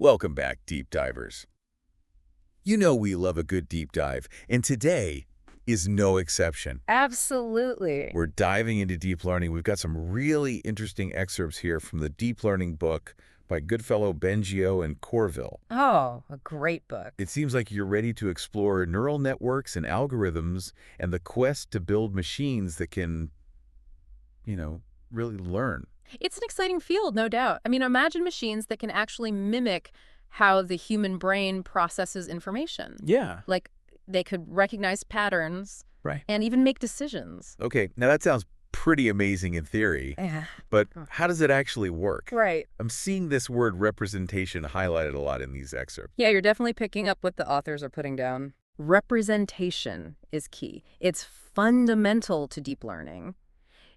Welcome back, deep divers. You know we love a good deep dive, and today is no exception. Absolutely. We're diving into deep learning. We've got some really interesting excerpts here from the deep learning book by Goodfellow, Bengio, and Courville. Oh, a great book. It seems like you're ready to explore neural networks and algorithms and the quest to build machines that can, really learn. It's an exciting field, no doubt. I mean, imagine machines that can actually mimic how the human brain processes information. Yeah. Like, they could recognize patterns Right. and even make decisions. Okay, now that sounds pretty amazing in theory, Yeah. but how does it actually work? Right. I'm seeing this word representation highlighted a lot in these excerpts. Yeah, you're definitely picking up what the authors are putting down. Representation is key. It's fundamental to deep learning.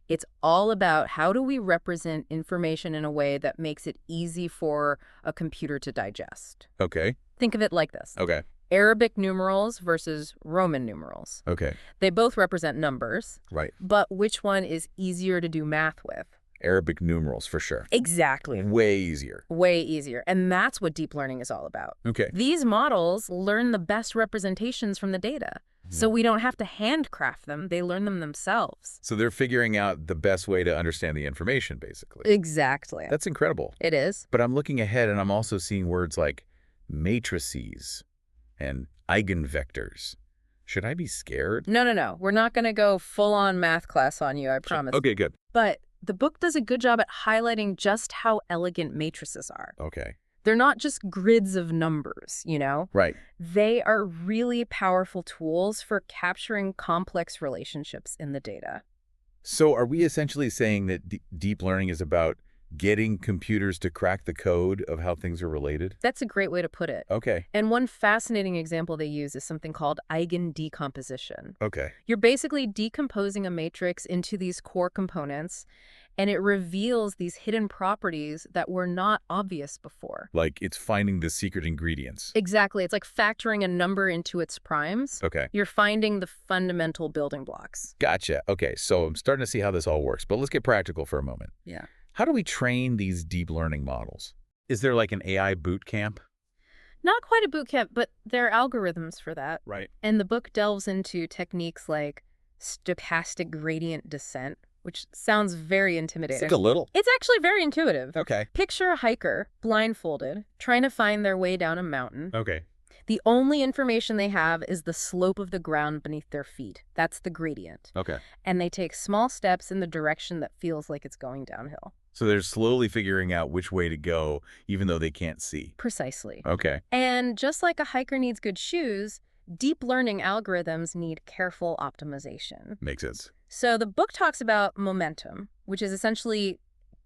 It's all about how do we represent information in a way that makes it easy for a computer to digest. Okay, Think of it like this. okay, Arabic numerals versus Roman numerals. okay, They both represent numbers, right. but which one is easier to do math with? Arabic numerals, for sure. Exactly. Way easier. Way easier. And that's what deep learning is all about. Okay. These models learn the best representations from the data. So we don't have to handcraft them. They learn them themselves. So they're figuring out the best way to understand the information, basically. Exactly. That's incredible. It is. But I'm looking ahead and I'm also seeing words like matrices and eigenvectors. Should I be scared? No. We're not going to go full-on math class on you, I promise. Okay, good. But the book does a good job at highlighting just how elegant matrices are. Okay. They're not just grids of numbers, Right. They are really powerful tools for capturing complex relationships in the data. So are we essentially saying that deep learning is about getting computers to crack the code of how things are related? That's a great way to put it. Okay. And one fascinating example they use is something called eigendecomposition. Okay. You're basically decomposing a matrix into these core components, and it reveals these hidden properties that were not obvious before. Like it's finding the secret ingredients. Exactly. It's like factoring a number into its primes. Okay. You're finding the fundamental building blocks. Gotcha. Okay, so I'm starting to see how this all works, but let's get practical for a moment. Yeah. How do we train these deep learning models? Is there like an AI boot camp? Not quite a boot camp, but there are algorithms for that. Right. And the book delves into techniques like stochastic gradient descent, which sounds very intimidating. It's like a little. It's actually very intuitive. Okay. Picture a hiker, blindfolded, trying to find their way down a mountain. Okay. The only information they have is the slope of the ground beneath their feet. That's the gradient. Okay. And they take small steps in the direction that feels like it's going downhill. So they're slowly figuring out which way to go, even though they can't see. Precisely. Okay. And just like a hiker needs good shoes, deep learning algorithms need careful optimization. Makes sense. So the book talks about momentum, which is essentially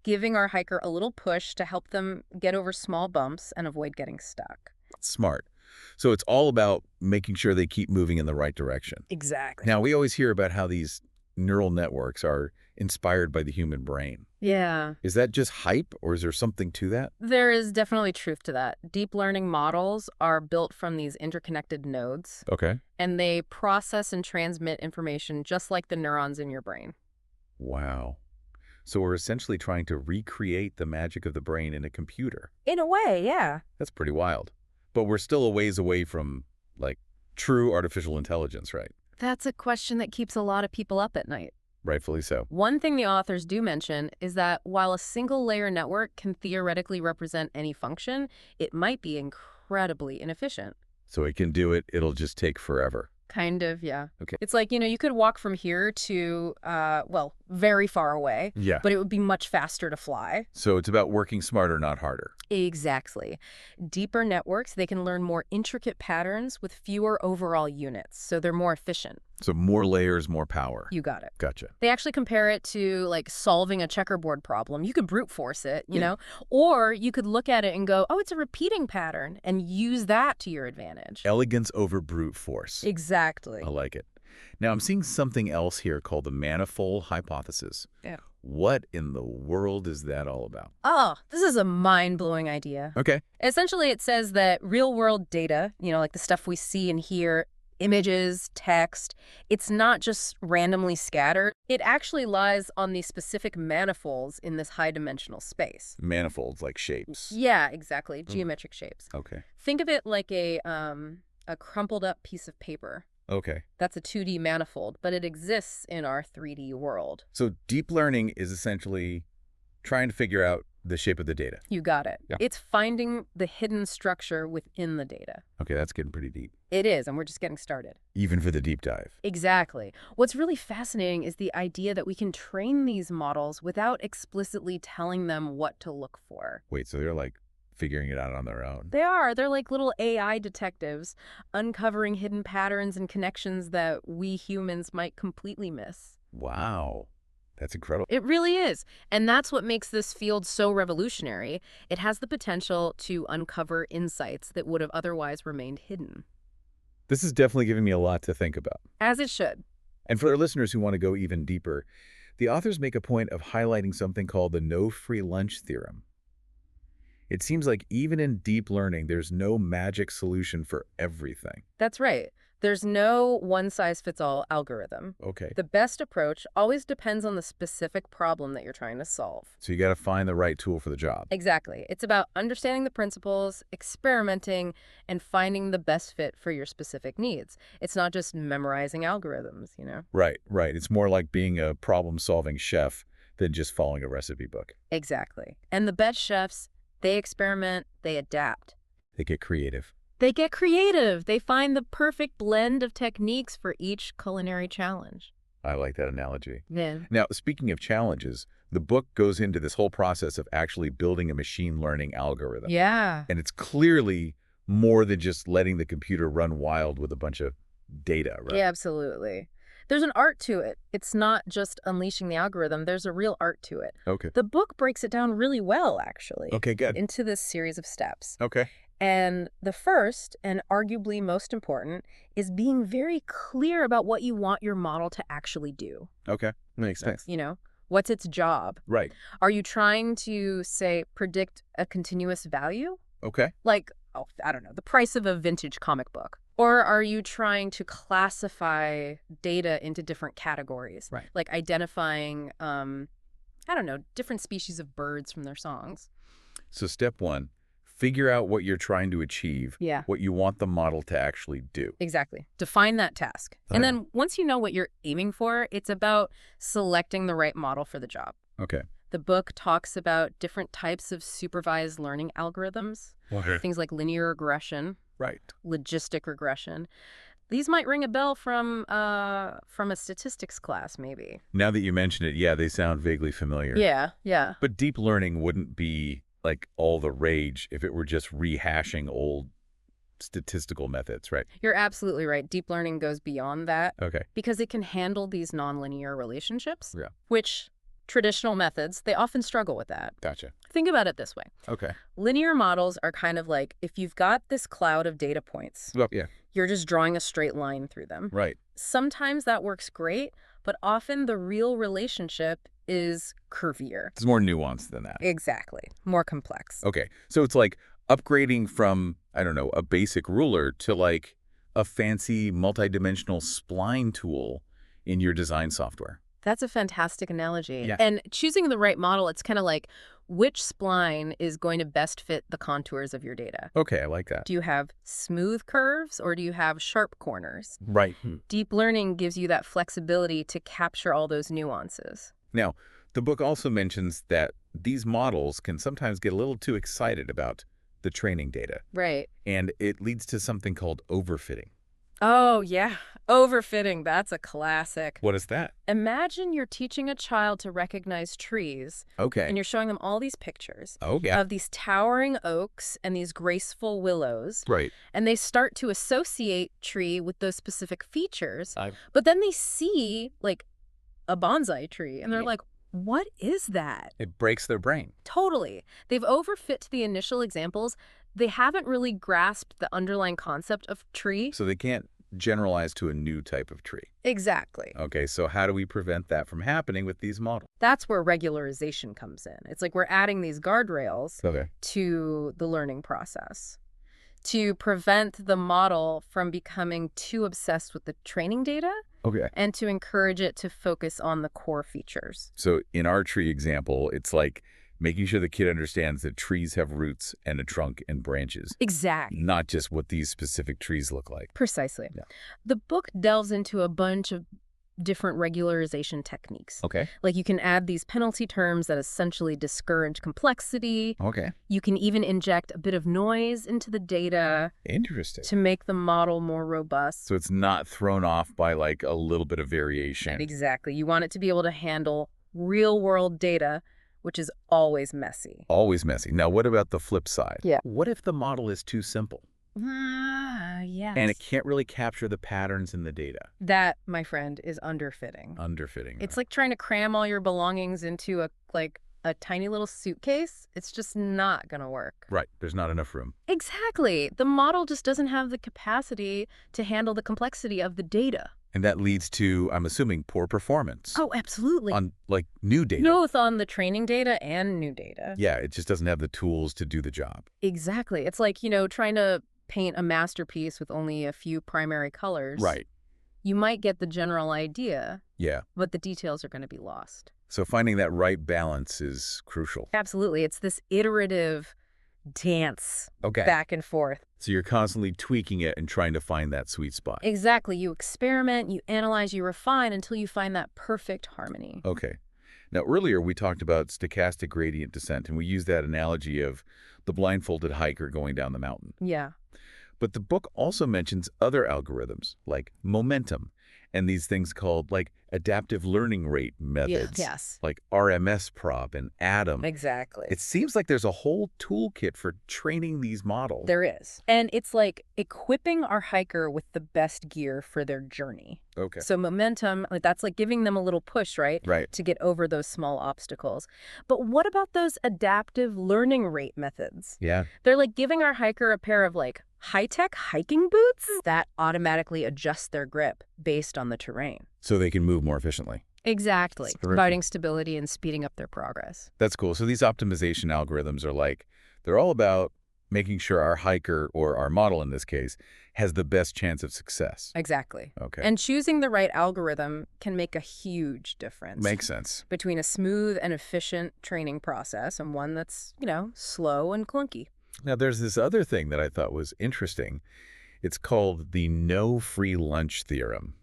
giving our hiker a little push to help them get over small bumps and avoid getting stuck. Smart. So it's all about making sure they keep moving in the right direction. Exactly. Now, we always hear about how these neural networks are inspired by the human brain. Yeah. Is that just hype, or is there something to that? There is definitely truth to that. Deep learning models are built from these interconnected nodes, Okay. and they process and transmit information just like the neurons in your brain. Wow. So we're essentially trying to recreate the magic of the brain in a computer. In a way, yeah. That's pretty wild. But we're still a ways away from, like, true artificial intelligence, right? That's a question that keeps a lot of people up at night. Rightfully so. One thing the authors do mention is that while a single layer network can theoretically represent any function, it might be incredibly inefficient. So it can do it, it'll just take forever. Kind of, yeah. Okay. It's like, you could walk from here to, very far away, Yeah. but it would be much faster to fly. So it's about working smarter, not harder. Exactly. Deeper networks, they can learn more intricate patterns with fewer overall units, so they're more efficient. So more layers, more power. You got it. Gotcha. They actually compare it to like solving a checkerboard problem. You could brute force it, you Yeah. know, or you could look at it and go, oh, it's a repeating pattern and use that to your advantage. Elegance over brute force. Exactly. I like it. Now I'm seeing something else here called the manifold hypothesis. Yeah. What in the world is that all about? Oh, this is a mind-blowing idea. Okay. Essentially, it says that real-world data, like the stuff we see and hear, images, text. It's not just randomly scattered. It actually lies on these specific manifolds in this high-dimensional space. Manifolds, like shapes. Yeah, exactly. Geometric shapes. Okay. Think of it like a crumpled up piece of paper. Okay. That's a 2D manifold, but it exists in our 3D world. So deep learning is essentially trying to figure out the shape of the data. You got it. Yeah. It's finding the hidden structure within the data. Okay, that's getting pretty deep. It is, and we're just getting started. Even for the deep dive. Exactly. What's really fascinating is the idea that we can train these models without explicitly telling them what to look for. Wait, so they're like figuring it out on their own? They are. They're like little AI detectives, uncovering hidden patterns and connections that we humans might completely miss. Wow. That's incredible. It really is. And that's what makes this field so revolutionary. It has the potential to uncover insights that would have otherwise remained hidden. This is definitely giving me a lot to think about. As it should. And for our listeners who want to go even deeper, the authors make a point of highlighting something called the no free lunch theorem. It seems like even in deep learning, there's no magic solution for everything. That's right. There's no one-size-fits-all algorithm. Okay. The best approach always depends on the specific problem that you're trying to solve. So you got to find the right tool for the job. Exactly. It's about understanding the principles, experimenting, and finding the best fit for your specific needs. It's not just memorizing algorithms, you know? Right, right. It's more like being a problem-solving chef than just following a recipe book. Exactly. And the best chefs, they experiment, they adapt. They get creative. They get creative. They find the perfect blend of techniques for each culinary challenge. I like that analogy. Yeah. Now, speaking of challenges, the book goes into this whole process of actually building a machine learning algorithm. Yeah. And it's clearly more than just letting the computer run wild with a bunch of data, right? Yeah, absolutely. There's an art to it. It's not just unleashing the algorithm. There's a real art to it. Okay. The book breaks it down really well, actually. Okay, good. Into this series of steps. Okay. And the first, and arguably most important, is being very clear about what you want your model to actually do. Okay. Makes sense. You know, what's its job? Right. Are you trying to, say, predict a continuous value? Okay. Like, oh, I don't know, the price of a vintage comic book. Or are you trying to classify data into different categories? Right. Like identifying, I don't know, different species of birds from their songs. So step one, figure out what you're trying to achieve, Yeah. what you want the model to actually do. Exactly. Define that task. And then once you know what you're aiming for, it's about selecting the right model for the job. Okay. The book talks about different types of supervised learning algorithms, things like linear regression, Right. logistic regression. These might ring a bell from a statistics class, maybe. Now that you mention it, yeah, they sound vaguely familiar. Yeah, yeah. But deep learning wouldn't be like all the rage if it were just rehashing old statistical methods, right? You're absolutely right. Deep learning goes beyond that Okay. because it can handle these nonlinear relationships, Yeah. which traditional methods, they often struggle with that. Gotcha. Think about it this way. Okay. Linear models are kind of like if you've got this cloud of data points, Well, yeah. you're just drawing a straight line through them. Right. Sometimes that works great, but often the real relationship is curvier. It's more nuanced than that. Exactly. More complex. Okay. So it's like upgrading from, I don't know, a basic ruler to like a fancy multidimensional spline tool in your design software. That's a fantastic analogy. Yeah. And choosing the right model, it's kind of like which spline is going to best fit the contours of your data. Okay, I like that. Do you have smooth curves or do you have sharp corners? Right. Deep learning gives you that flexibility to capture all those nuances. Now, the book also mentions that these models can sometimes get a little too excited about the training data, Right. and it leads to something called overfitting. Oh, yeah. Overfitting. That's a classic. What is that? Imagine you're teaching a child to recognize trees, Okay. and you're showing them all these pictures Oh, yeah. of these towering oaks and these graceful willows, Right. and they start to associate tree with those specific features, I've- but then they see, like, a bonsai tree, and they're Yeah. like, what is that? It breaks their brain. Totally. They've overfit to the initial examples. They haven't really grasped the underlying concept of tree. So they can't generalize to a new type of tree. Exactly. Okay, so how do we prevent that from happening with these models? That's where regularization comes in. It's like we're adding these guardrails Okay. to the learning process. to prevent the model from becoming too obsessed with the training data Okay. and to encourage it to focus on the core features. So in our tree example, it's like making sure the kid understands that trees have roots and a trunk and branches, Exactly. not just what these specific trees look like. Precisely. Yeah. The book delves into a bunch of different regularization techniques. Okay. Like you can add these penalty terms that essentially discourage complexity. Okay. You can even inject a bit of noise into the data Interesting. to make the model more robust. So it's not thrown off by like a little bit of variation. Exactly. You want it to be able to handle real-world data, which is always messy. Always messy. Now, what about the flip side? Yeah. What if the model is too simple Yes. and it can't really capture the patterns in the data? That, my friend, is underfitting. Underfitting. It's like trying to cram all your belongings into a tiny little suitcase. It's just not going to work. Right. There's not enough room. Exactly. The model just doesn't have the capacity to handle the complexity of the data. And that leads to, I'm assuming, poor performance. Oh, absolutely. On, like, new data. Both on the training data and new data. Yeah, it just doesn't have the tools to do the job. Exactly. It's like, trying to paint a masterpiece with only a few primary colors. Right. You might get the general idea, Yeah. but the details are going to be lost. So finding that right balance is crucial. Absolutely. It's this iterative dance Okay. back and forth. So you're constantly tweaking it and trying to find that sweet spot. Exactly. You experiment, you analyze, you refine until you find that perfect harmony. Okay. Now, earlier we talked about stochastic gradient descent, and we used that analogy of the blindfolded hiker going down the mountain. Yeah. But the book also mentions other algorithms, like momentum, and these things called, like, adaptive learning rate methods, Yes. like RMS prop and ADAM. Exactly. It seems like there's a whole toolkit for training these models. There is. And it's like equipping our hiker with the best gear for their journey. Okay. So momentum, that's like giving them a little push, right? Right. To get over those small obstacles. But what about those adaptive learning rate methods? Yeah. They're like giving our hiker a pair of high-tech hiking boots that automatically adjust their grip based on the terrain. So they can move more efficiently. Exactly. Terrific. Providing stability and speeding up their progress. That's cool. So these optimization algorithms are they're all about making sure our hiker, or our model in this case, has the best chance of success. Exactly. Okay. And choosing the right algorithm can make a huge difference. Makes sense. Between a smooth and efficient training process and one that's, slow and clunky. Now, there's this other thing that I thought was interesting. It's called the no free lunch theorem.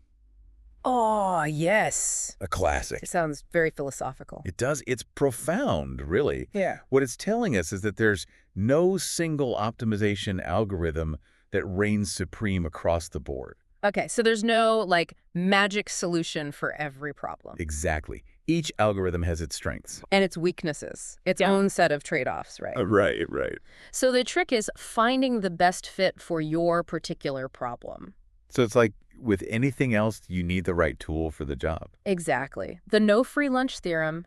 Oh, yes. A classic. It sounds very philosophical. It does. It's profound, really. Yeah. What it's telling us is that there's no single optimization algorithm that reigns supreme across the board. Okay, so there's no, magic solution for every problem. Exactly. Each algorithm has its strengths. And its weaknesses, its own set of trade-offs, right? Right. So the trick is finding the best fit for your particular problem. So it's like with anything else, you need the right tool for the job. Exactly. The no free lunch theorem,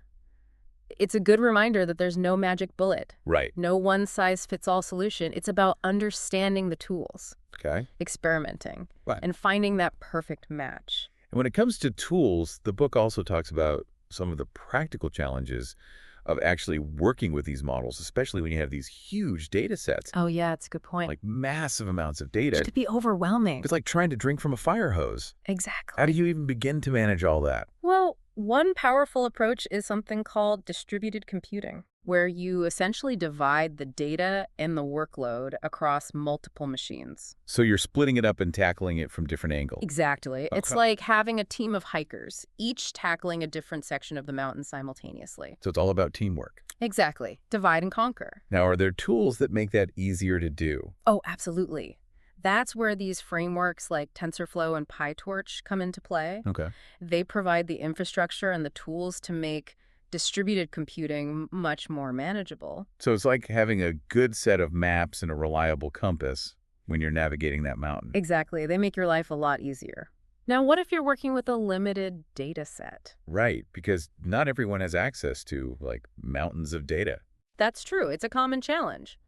it's a good reminder that there's no magic bullet. Right. No one-size-fits-all solution. It's about understanding the tools, Okay. experimenting, Right. and finding that perfect match. And when it comes to tools, the book also talks about some of the practical challenges of actually working with these models, especially when you have these huge data sets, Oh, yeah, it's a good point. like massive amounts of It data. could be overwhelming. It's like trying to drink from a fire hose. Exactly. How do you even begin to manage all that? Well, one powerful approach is something called distributed computing, where you essentially divide the data and the workload across multiple machines. So you're splitting it up and tackling it from different angles. Exactly. It's Okay. like having a team of hikers, each tackling a different section of the mountain simultaneously. So it's all about teamwork. Exactly. Divide and conquer. Now, are there tools that make that easier to do? Oh, absolutely. That's where these frameworks like TensorFlow and PyTorch come into play. Okay. They provide the infrastructure and the tools to make distributed computing much more manageable. So it's like having a good set of maps and a reliable compass when you're navigating that mountain. Exactly. They make your life a lot easier. Now, what if you're working with a limited data set? Right, because not everyone has access to, mountains of data. That's true. It's a common challenge.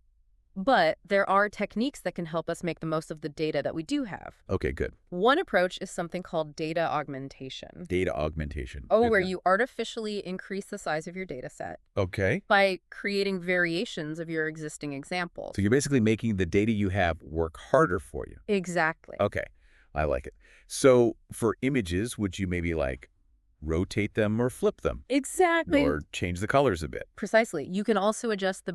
But there are techniques that can help us make the most of the data that we do have. Okay, good. One approach is something called data augmentation. Data augmentation. Oh, where you artificially increase the size of your data set Okay. by creating variations of your existing examples. So you're basically making the data you have work harder for you. Exactly. Okay, I like it. So for images, would you maybe like rotate them or flip them Exactly. or change the colors a bit? Precisely. You can also adjust the